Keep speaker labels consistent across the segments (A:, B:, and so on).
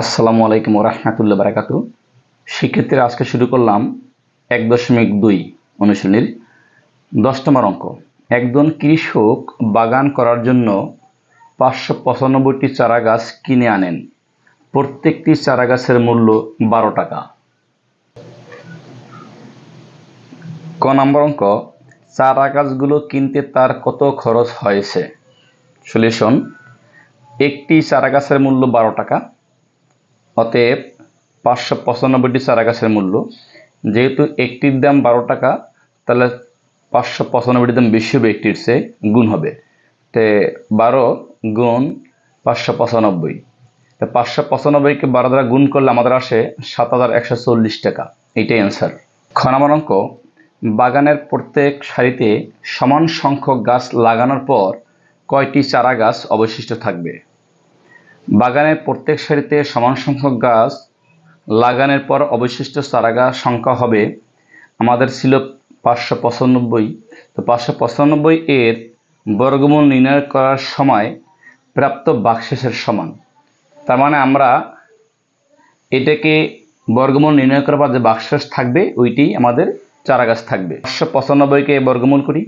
A: আসসালামু আলাইকুম রহমতুল্লাহ বারাকাতু। শিক্ষার্থীরা আজকে শুরু করলাম 1.2 অনুশীলনীর 10 নম্বর অঙ্ক। একজন কৃষক বাগান করার জন্য 595টি চারা গাছ কিনে আনেন। প্রত্যেকটি চারা গাছের মূল্য 12 টাকা। ক নম্বর অঙ্ক, চারা গাছগুলো কিনতে তার কত খরচ হয়েছে? সলিউশন: একটি চারা গাছের মূল্য 12 টাকা, অতএব 595টি চারা গাছের মূল্য, যেহেতু একটির দাম 12 টাকা, তাহলে 595টির দাম বেশি হবে, একটির চেয়ে গুণ হবে। তো 12 গুণ 595, তো 595কে 12 দ্বারা গুণ করলে আমাদের আসে 7140 টাকা। এইটাই অ্যান্সার। খ নম্বর অঙ্ক, বাগানের প্রত্যেক সারিতে সমান সংখ্যক গাছ লাগানোর পর কয়টি চারা গাছ অবশিষ্ট থাকবে? বাগানের প্রত্যেক সারিতে সমান সংখ্যক গাছ লাগানোর পর অবশিষ্ট চারা গাছ সংখ্যা হবে, আমাদের ছিল 595, তো 595 এর বর্গমূল নির্ণয় করার সময় প্রাপ্ত ভাগশেষের সমান। তার মানে আমরা এটাকে বর্গমূল নির্ণয় করার পর যে ভাগশেষ থাকবে ওইটি আমাদের চারা গাছ থাকবে। 595কে বর্গমূল করি,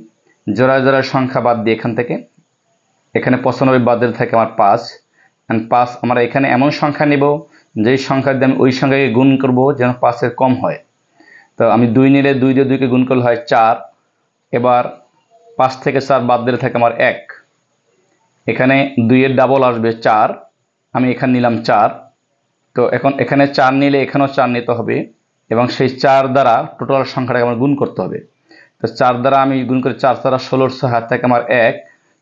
A: জোড়ায় জোড়ায় সংখ্যা বাদ দিয়ে এখানে 95 বাদ দিলে থাকে আমার 5। আমরা এখানে এমন সংখ্যা নেব যেই সংখ্যা দিয়ে আমি ওই সংখ্যাকে গুণ করব যেন 5-এর কম হয়। তো আমি 2 নিলে 2 দিয়ে 2কে গুণ করলে হয় 4। এবার 5 থেকে 4 বাদ দিলে থাকে আমার 1। এখানে 2 এর ডাবল আসবে 4, আমি এখানে নিলাম 4। তো এখন এখানে 4 নিলে এখানেও 4 নিতে হবে এবং সেই 4 দ্বারা টোটাল সংখ্যাটাকে আমার গুণ করতে হবে। তো 4 দ্বারা আমি গুণ করে 4 4 16, 6 হাত থেকে আমার 1,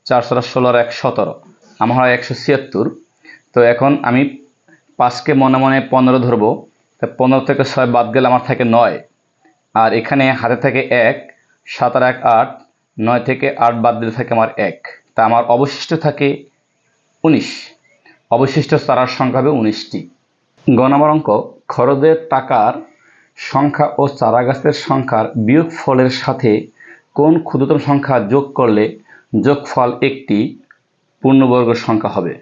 A: 4 4 16 1 17, আমার হয় 176। তো এখন আমি 5কে মনে মনে 15 ধরবো, তো 15 থেকে 6 বাদ গেলে আমার থাকে 9, আর এখানে হাতে থাকে 1, 7 আর 1 8, 9 থেকে 8 বাদ দিলে থাকে আমার 1, তা আমার অবশিষ্ট থাকে 19। অবশিষ্ট চারার সংখ্যা হবে 19টি। গ নম্বর অঙ্ক, খরচের টাকার সংখ্যা ও চারা গাছের সংখ্যার বিয়োগফলের সাথে কোন ক্ষুদ্রতম সংখ্যা যোগ করলে যোগফল একটি পূর্ণবর্গ সংখ্যা হবে?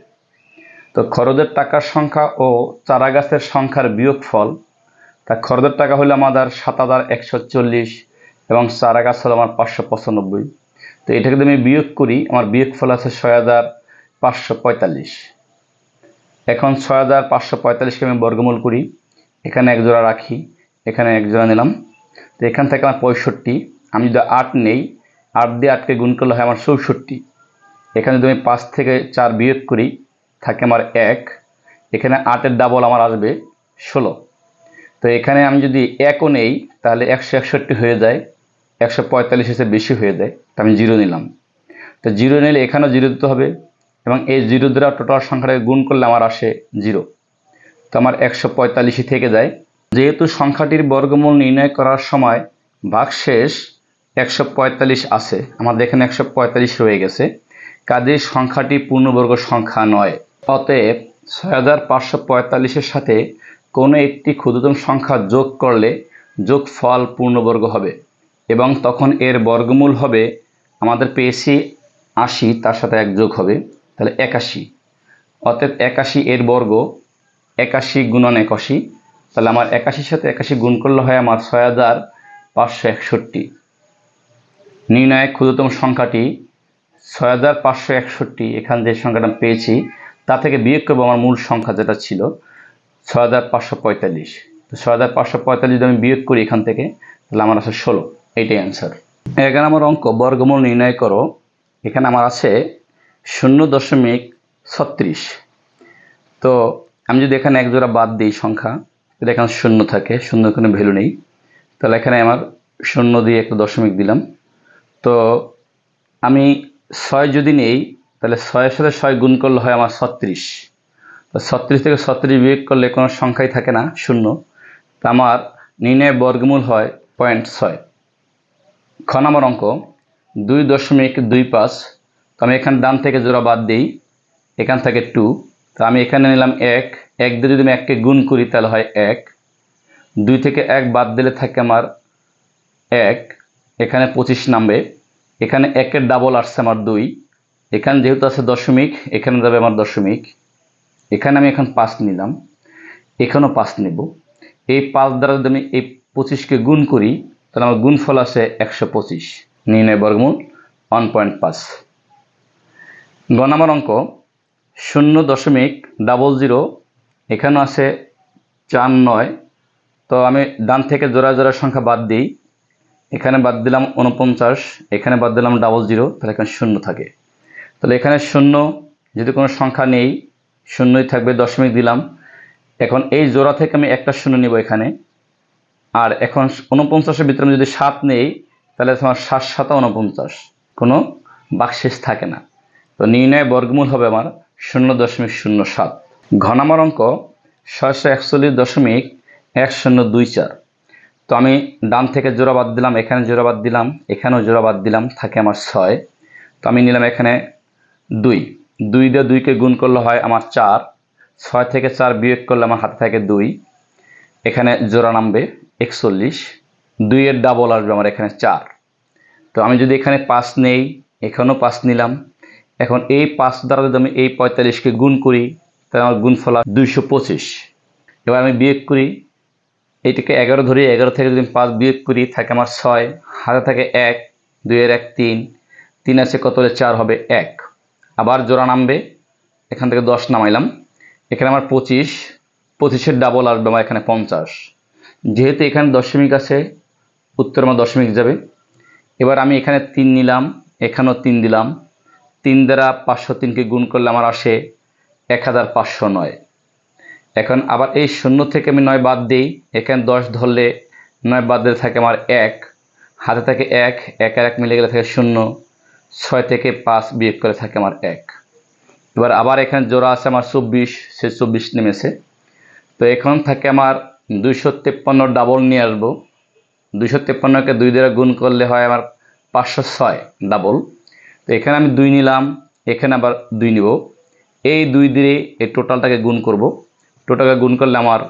A: তো খরচের টাকার সংখ্যা ও চারা গাছের সংখ্যার বিয়োগফল, তা খরচের টাকা হলো আমাদের 7140 এবং চারা গাছ হলো আমার 595। তো এটাকে যদি আমি বিয়োগ করি, আমার বিয়োগফল আছে 6545। এখন 6545কে আমি বর্গমূল করি, এখানে 1 জোড়া রাখি, এখানে 1 জোড়া নিলাম, তো এখান থেকে আমার 65। আমি যদি 8 নেই, 8 দিয়ে 8কে গুণ করলে হয় আমার 64। এখানে যদি আমি 5 থেকে 4 বিয়োগ করি, থাকে আমার 1। এখানে 8-এর ডাবল আমার আসবে 16। তো এখানে আমি যদি 1ও নেই তাহলে 161 হয়ে যায়, 145 এসে বেশি হয়ে যায়, তো আমি 0 নিলাম। তো 0 নিলে এখানেও 0 দিতে হবে এবং এই 0 দ্বারা টোটাল সংখ্যাটাকে গুণ করলে আমার আসে 0। তো আমার 145ই থেকে যায়। যেহেতু সংখ্যাটির বর্গমূল নির্ণয় করার সময় ভাগশেষ 145 আছে, আমাদের এখানে 145 রয়ে গেছে, কাজেই সংখ্যাটি পূর্ণবর্গ সংখ্যা নয়। অতএব 6545-এর সাথে কোনো একটি ক্ষুদ্রতম সংখ্যা যোগ করলে যোগফল পূর্ণবর্গ হবে এবং তখন এর বর্গমূল হবে, আমাদের পেয়েছি 80, তার সাথে 1 যোগ হবে, তাহলে 81। অতএব 81 এর বর্গ, 81 গুণন 81, তাহলে আমার 81-র সাথে 81 গুণ করলে হয় আমার 6561। নির্ণয় ক্ষুদ্রতম সংখ্যাটি 6561। এখানে যে সংখ্যাটা পেয়েছি তা থেকে বিয়োগ করবো আমার মূল সংখ্যা যেটা ছিল 6545। তো 6545 যদি আমি বিয়োগ করি এখান থেকে, তাহলে আমার আছে 16। এইটাই অ্যান্সার। 11 নম্বর অঙ্ক, বর্গমূল নির্ণয় করো। এখানে আমার আছে 0.36। তো আমি যদি এখানে 1 জোড়া বাদ দিই সংখ্যা, তাহলে এখানে 0 থাকে, 0 কোনো ভ্যালু নেই, তাহলে এখানে আমার 0 দিয়ে একটা দশমিক দিলাম। তো আমি 6 যদি নেই, তাহলে 6-এর সাথে 6 গুণ করলে হয় আমার 36। তো 36 থেকে 36 বিয়োগ করলে কোনো সংখ্যাই থাকে না, 0। তো আমার নির্ণয় বর্গমূল হয় 0.6। খ নম্বর অঙ্ক, 2.25। তো আমি এখানে ডান থেকে জোড়া বাদ দিই, এখান থেকে 2। তো আমি এখানে নিলাম 1 দিয়ে যদি আমি 1কে গুণ করি তাহলে হয় 1। 2 থেকে 1 বাদ দিলে থাকে আমার 1, এখানে 25 নামবে। এখানে 1-এর ডাবল আসছে আমার 2, এখানে যেহেতু আছে দশমিক, এখানে যাবে আমার দশমিক। এখানে আমি এখন 5 নিলাম। এখানেও 5 নেব। এই 5 দ্বারা যদি আমি এই 25কে গুণ করি তাহলে আমার গুণফল আছে 125। নির্ণয় বর্গমূল 1.5। গ নম্বর অঙ্ক 0.00, এখানেও আছে 4, 9। তো আমি ডান থেকে জোড়া জোড়া সংখ্যা বাদ দিই। এখানে বাদ দিলাম 49, এখানে বাদ দিলাম 00, তাহলে এখানে 0 থাকে। তাহলে এখানে 0 যদি কোনো সংখ্যা নেই, 0ই থাকবে, দশমিক দিলাম। এখন এই জোড়া থেকে আমি একটা 0 নিব এখানে। আর এখন 49-এর ভিতরে আমি যদি 7 নেই তাহলে তোমার 7 7 49, কোনো বাকশেষ থাকে না। তো নির্ণয় বর্গমূল হবে আমার 0.07। ঘ নম্বর অঙ্ক 641.1024। তো আমি ডান থেকে জোড়া বাদ দিলাম, এখানে জোড়া বাদ দিলাম, এখানেও জোড়া বাদ দিলাম, থাকে আমার 6। তো আমি নিলাম এখানে 2 দিয়ে 2কে গুণ করলে হয় আমার 4। 6 থেকে 4 বিয়োগ করলে আমার হাতে থাকে 2। এখানে জোড়া নামবে 41। 2 এর ডাবল আসবে আমার এখানে 4। তো আমি যদি এখানে 5 নেই, এখানেও 5 নিলাম। এখন এই 5 দ্বারা যদি আমি এই 45কে গুণ করি তাহলে আমার গুণফল 225। এবার আমি বিয়োগ করি, এইটাকে 11 ধরি, 11 থেকে যদি 5 বিয়োগ করি থাকে আমার 6, হাতে থাকে 1, 2 এর 1 3, 3 আছে কত হলে 4 হবে 1। আবার জোড়া নামবে, এখান থেকে 10 নামাইলাম, এখানে আমার 25, 25-এর ডাবল আসবে আমার এখানে 50। যেহেতু এখানে দশমিক আছে, উত্তর আমার দশমিক যাবে। এবার আমি এখানে 3 নিলাম, এখানেও 3 দিলাম। 3 দ্বারা 503কে গুণ করলে আমার আসে 1509। এখন আবার এই 0 থেকে আমি 9 বাদ দিই, এখানে 10 ধরলে 9 বাদ দিলে থাকে আমার 1, হাতে থাকে 1, 1 আর 1 মিলে গেলে থাকে 0, 6 থেকে 5 বিয়োগ করে থাকে আমার 1। এবার আবার এখানে জোড়া আছে আমার 24, সে 24 নেমেছে। তো এখন থাকে আমার 253 ডাবল নিয়ে আসবো। 253কে 2 দ্বারা গুণ করলে হয় আমার 506 ডাবল। তো এখানে আমি 2 নিলাম, এখানে আবার 2 নিব। এই 2 দিয়ে এই টোটালটাকে গুণ করব। টোটালকে গুণ করলে আমার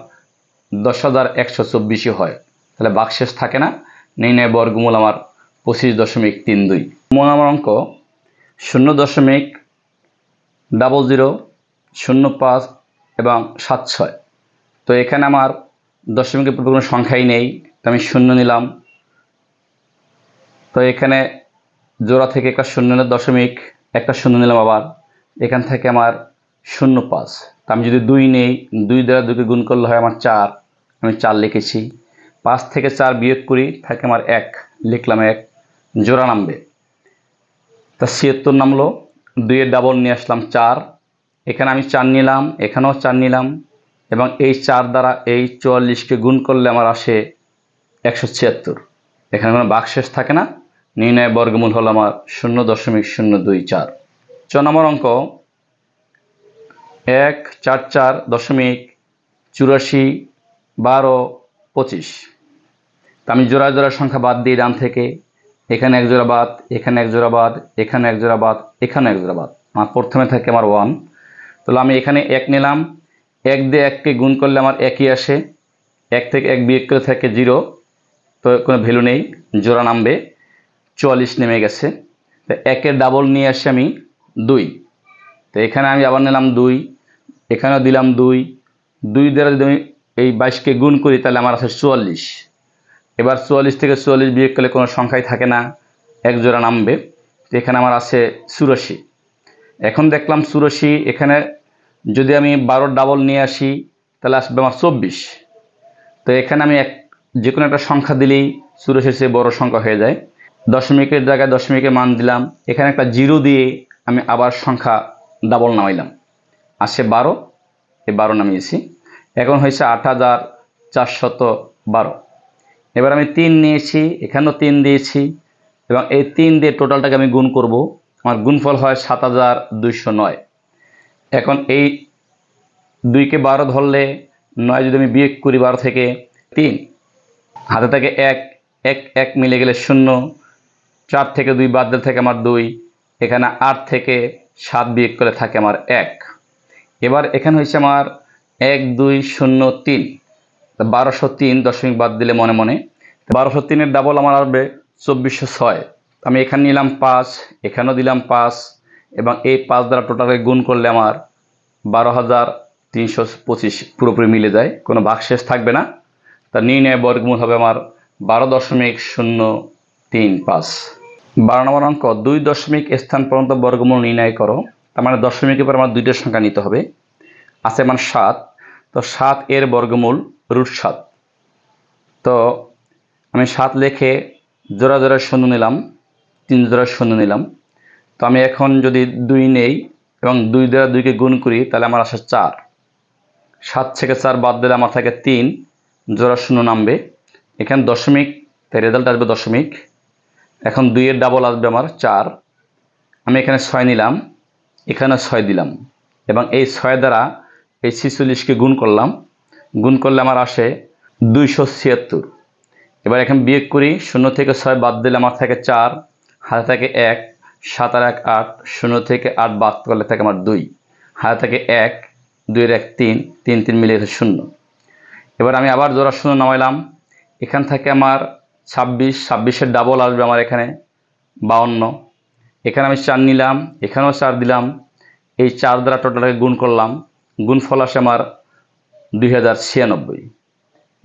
A: 10,124 হয়। তাহলে বাকশেষ থাকে না। নির্ণয় বর্গমূল আমার 25.32। আমার অঙ্ক 0.0005 এবং 76। তো এখানে আমার দশমিকের পূর্বে কোনো সংখ্যাই নেই, তো আমি 0 নিলাম। তো এখানে জোড়া থেকে একটা 0 নিলে দশমিক, একটা 0 নিলাম আবার, এখান থেকে আমার 0.5। তো আমি যদি 2 নেই, 2 দ্বারা 2কে গুণ করলে হয় আমার 4, আমি 4 লিখেছি। 5 থেকে 4 বিয়োগ করি থাকে আমার 1, লিখলাম 1, জোড়া নামবে। তা 76 নামলো, 2 এর ডাবল নিয়ে আসলাম 4, এখানে আমি 4 নিলাম, এখানেও 4 নিলাম, এবং এই 4 দ্বারা এই 44কে গুণ করলে আমার আসে 176। এখানে কোনো বাকশেষ থাকে না। নির্ণয় বর্গমূল হলো আমার 0.024। 4 নম্বর অঙ্ক 144.841225। তো আমি জোড়া জোড়া সংখ্যা বাদ দিই ডান থেকে, এখানে 1 জোড়া বাদ, এখানে 1 জোড়া বাদ, এখানে 1 জোড়া বাদ, এখানে 1 জোড়া বাদ। আমার প্রথমে থাকে আমার 1। তাহলে আমি এখানে 1 নিলাম, 1 দিয়ে 1কে গুণ করলে আমার 1ই আসে, 1 থেকে 1 বিয়োগ করে থাকে 0, তো কোনো ভ্যালু নেই, জোড়া নামবে, 44 নেমে গেছে। তো 1 এর ডাবল নিয়ে আসি আমি 2। তো এখানে আমি আবার নিলাম 2, এখানেও দিলাম 2, 2 দ্বারা যদি আমি এই 22কে গুণ করি তাহলে আমার আছে 44। এবার 44 থেকে 44 বিয়োগ করলে কোনো সংখ্যাই থাকে না, 1 জোড়া নামবে। তো এখানে আমার আছে 84। এখন দেখলাম 84, এখানে যদি আমি 12 ডাবল নিয়ে আসি তাহলে আসবে আমার 24। তো এখানে আমি যে কোনো একটা সংখ্যা দিলেই 84 চেয়ে বড় সংখ্যা হয়ে যায়। দশমিকের জায়গায় দশমিকের মান দিলাম, এখানে একটা 0 দিয়ে আমি আবার সংখ্যা ডাবল নামাইলাম, আসে 12, এই 12 নামিয়েছি। এখন হয়েছে 8412। এবার আমি 3 নিয়েছি, এখানেও 3 দিয়েছি, এবং এই 3 দিয়ে টোটালটাকে আমি গুণ করব, আমার গুণফল হয় 7209। এখন এই 2কে 12 ধরলে 9 যদি আমি বিয়োগ করি 12 থেকে 3, হাতে থাকে 1, 1 1 মিলে গেলে 0, 4 থেকে 2 বাদ দিলে থাকে আমার 2, এখানে 8 থেকে 7 বিয়োগ করে থাকে আমার 1। এবার এখানে হয়েছে আমার 1203, 1203 দশমিক বাদ দিলে মনে মনে 1203-এর ডাবল আমার আসবে 2406। আমি এখানে নিলাম 5, এখানেও দিলাম 5, এবং এই 5 দ্বারা টোটালে গুণ করলে আমার 325 পুরোপুরি মিলে যায়, কোনো ভাগশেষ থাকবে না। তার নির্ণয় বর্গমূল হবে আমার 12.035। 12 নম্বর অঙ্ক, 2 দশমিক স্থান পর্যন্ত বর্গমূল নির্ণয় করো। তার মানে দশমিকের পর আমার দুইটা সংখ্যা নিতে হবে। আছে মান 7, তো 7 এর বর্গমূল √7। তো আমি 7 লিখে জোড়া জোড়া শূন্য নিলাম, 3 জোড়া শূন্য নিলাম। তো আমি এখন যদি 2 নেই এবং 2 দ্বারা 2কে গুণ করি, তাহলে আমার আসে 4। 7 থেকে 4 বাদ দিলে আমার থাকে 3, জোড়া শূন্য নামবে। এখানে দশমিক, তাই রেজাল্ট আসবে দশমিক। এখন 2 এর ডাবল আসবে আমার 4। আমি এখানে 6 নিলাম, এখানে 6 দিলাম এবং এই 6 দ্বারা এই 46কে গুণ করলাম। গুণ করলে আমার আসে 276। এবার এখানে বিয়োগ করি, 0 থেকে 6 বাদ দিলে আমার থাকে 4, হাতে থাকে 1, 7 আর 1 8, 0 থেকে 8 বাদ করলে থাকে আমার 2, হাতে থাকে 1, 2 এর 1 3, 3 3 মিলে গেছে 0। এবার আমি আবার জোড়া শূন্য নামাইলাম, এখান থেকে আমার 26, 26-এর ডাবল আসবে আমার এখানে 52। এখানে আমি 4 নিলাম, এখানেও 4 দিলাম, এই 4 দ্বারা টোটালটাকে গুণ করলাম, গুণফল আসে আমার 2096।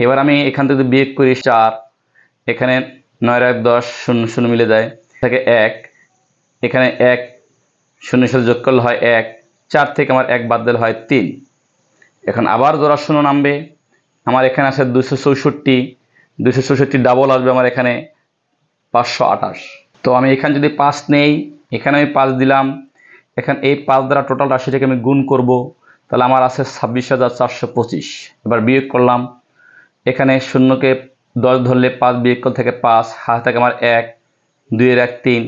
A: এবার আমি এখান থেকে বিয়োগ করি 4, এখানে 9 আর 1 10, 0 0 মিলে যায়, থাকে 1, এখানে 1 0 সাথে যোগ করলে হয় 1, 4 থেকে আমার 1 বাদ দিলে হয় 3। এখন আবার জোড়া শূন্য নামবে, আমার এখানে আছে 264, 264 ডাবল আসবে আমার এখানে 528। তো আমি এখানে যদি 5 নেই, এখানে আমি 5 দিলাম, এখানে এই 5 দ্বারা টোটাল রাশিটাকে আমি গুণ করব, তাহলে আমার আছে 26,425। এবার বিয়োগ করলাম, এখানে শূন্যকে 10 ধরলে 5 বিয়োগ করলে থেকে 5, হাতে থাকে আমার 1, 2 এর 1 3,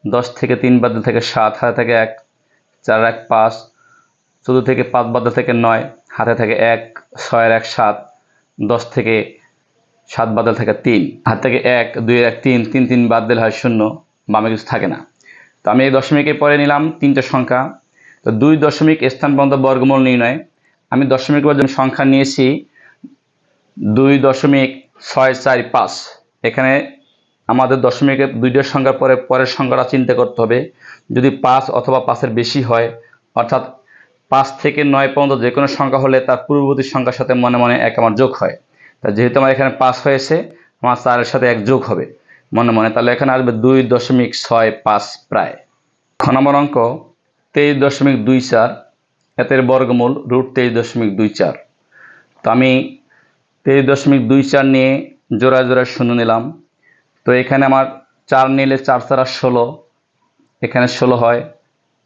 A: 10 থেকে 3 বাদ দিলে থেকে 7, হাতে থাকে 1, 4 আর 1 5, 14 থেকে 5 বাদ দিলে থেকে 9, হাতে থাকে 1, 6 আর 1 7, 10 থেকে 7 বাদ দিলে থাকে 3, হাতে থেকে 1, 2 এর 1 3, 3 3 বাদ দিলে হয় 0, বামে কিছু থাকে না। তো আমি এই দশমিকের পরে নিলাম 3টে সংখ্যা। তো 2 দশমিক স্থান পর্যন্ত বর্গমূল নির্ণয়। আমি দশমিকের পর যে সংখ্যা নিয়েছি 2.645। এখানে আমাদের দশমিকের 2টা সংখ্যার পরে পরের সংখ্যাটা চিন্তা করতে হবে। যদি 5 অথবা 5-এর বেশি হয়, অর্থাৎ 5 থেকে 9 পর্যন্ত যে কোনো সংখ্যা হলে তার পূর্ববর্তী সংখ্যার সাথে মনে মনে 1 আমার যোগ হয়। তা যেহেতু আমার এখানে 5 হয়েছে, আমার 4-এর সাথে 1 যোগ হবে মনে মনে, তাহলে এখানে আসবে 2.65 প্রায়। খ নম্বর অঙ্ক, 23.24, এতের বর্গমূল √23.24। তো আমি 23.24 নিয়ে জোড়া জোড়া শূন্য নিলাম। তো এখানে আমার 4 নিলে 4 4 16, এখানে 16 হয়।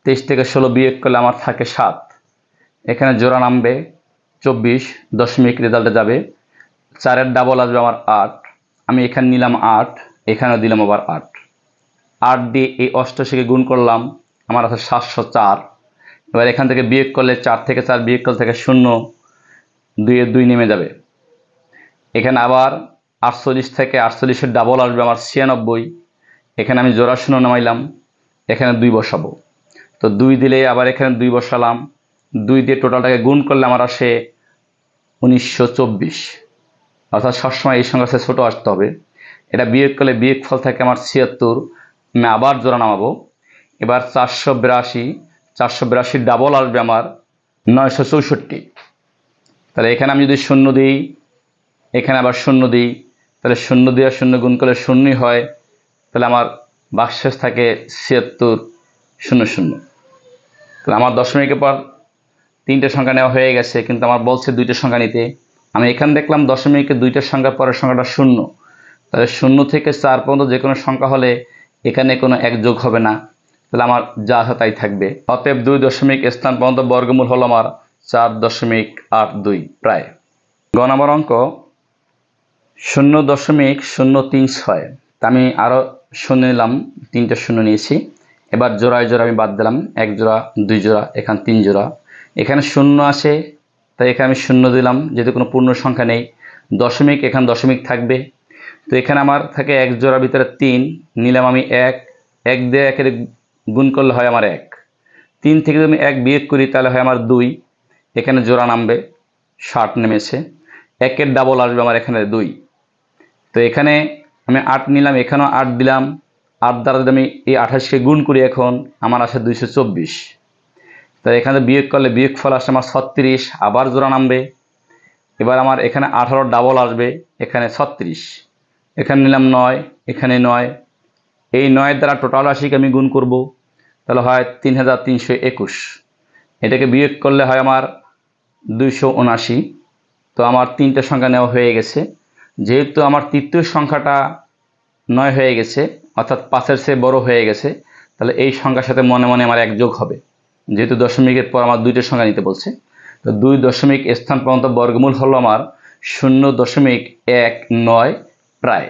A: 23 থেকে 16 বিয়োগ করলে আমার থাকে 7, এখানে জোড়া নামবে 24, দশমিক রেজাল্টে যাবে। 4-এর ডাবল আসবে আমার 8, আমি এখানে নিলাম 8, এখানেও দিলাম আবার 8। 8 দিয়ে এই 88কে গুণ করলাম, আমার আছে 704। এবার এখান থেকে বিয়োগ করলে 4 থেকে 4 বিয়োগ করলে থেকে 0, 2 এর 2 নেমে যাবে। এখানে আবার 48 থেকে 48-এর ডাবল আসবে আমার 96, এখানে আমি জোড়া শূন্য নামাইলাম, এখানে 2 বসাবো। তো 2 দিলে আবার এখানে 2 বসালাম, 2 দিয়ে টোটালটাকে গুণ করলে আমার আসে 1924। অর্থাৎ সবসময় এই সংখ্যা ছোটো আসতে হবে। এটা বিয়োগ করলে বিয়োগ ফল থাকে আমার 76, আমি আবার জোড়া নামাবো। এবার 482 ডাবল আসবে আমার 964। তাহলে এখানে আমি যদি 0 দিই, এখানে আবার 0 দিই, তাহলে 0 দিয়ে 0 গুণ করলে 0ই হয়। তাহলে আমার ভাগশেষ থাকে 76 0 0। তাহলে আমার দশমিকের পর 3টে সংখ্যা নেওয়া হয়ে গেছে, কিন্তু আমার বলছে 2টে সংখ্যা নিতে। আমি এখানে দেখলাম দশমিকে 2টে সংখ্যার পরের সংখ্যাটা 0, তাহলে 0 থেকে 4 পর্যন্ত যে কোনো সংখ্যা হলে এখানে কোনো 1 যোগ হবে না, তাহলে আমার যা আছে তাই থাকবে। অতএব 2 দশমিক স্থান পর্যন্ত বর্গমূল হলো আমার 4.82 প্রায়। গ নম্বর অঙ্ক, 0.036। তা আমি আরও শূন্য নিলাম, 3টে শূন্য নিয়েছি। এবার জোড়ায় জোড়া আমি বাদ দিলাম, 1 জোড়া 2 জোড়া, এখানে 3 জোড়া। এখানে 0 আছে, তাই এখানে আমি 0 দিলাম, যেহেতু কোনো পূর্ণ সংখ্যা নেই। দশমিক, এখানে দশমিক থাকবে। তো এখানে আমার থাকে 1 জোড়ার ভিতরে 3 নিলাম আমি 1, 1 দিয়ে 1-এর গুণ করলে হয় আমার 1। 3 থেকে যদি আমি 1 বিয়োগ করি তাহলে হয় আমার 2, এখানে জোড়া নামবে 60 নেমেছে। 1-এর ডাবল আসবে আমার এখানে 2। তো এখানে আমি 8 নিলাম, এখানেও 8 দিলাম। 8 দ্বারা যদি আমি এই 28কে গুণ করি, এখন আমার আসে 224। তাই এখানে বিয়োগ করলে বিয়োগফল আসে আমার 36, আবার জোড়া নামবে। এবার আমার এখানে 18 ডাবল আসবে, এখানে 36, এখানে নিলাম 9, এখানে 9, এই 9 দ্বারা টোটাল রাশিকে আমি গুণ করব, তাহলে হয় 3321। এটাকে বিয়োগ করলে হয় আমার 279। তো আমার 3টে সংখ্যা নেওয়া হয়ে গেছে। যেহেতু আমার তৃতীয় সংখ্যাটা 9 হয়ে গেছে, অর্থাৎ 5-এর চেয়ে বড় হয়ে গেছে, তাহলে এই সংখ্যার সাথে মনে মনে আমার 1 যোগ হবে। যেহেতু দশমিকের পর আমার 2টে সংখ্যা নিতে বলছে, তো 2 দশমিক স্থান পর্যন্ত বর্গমূল হলো আমার 0.19 প্রায়।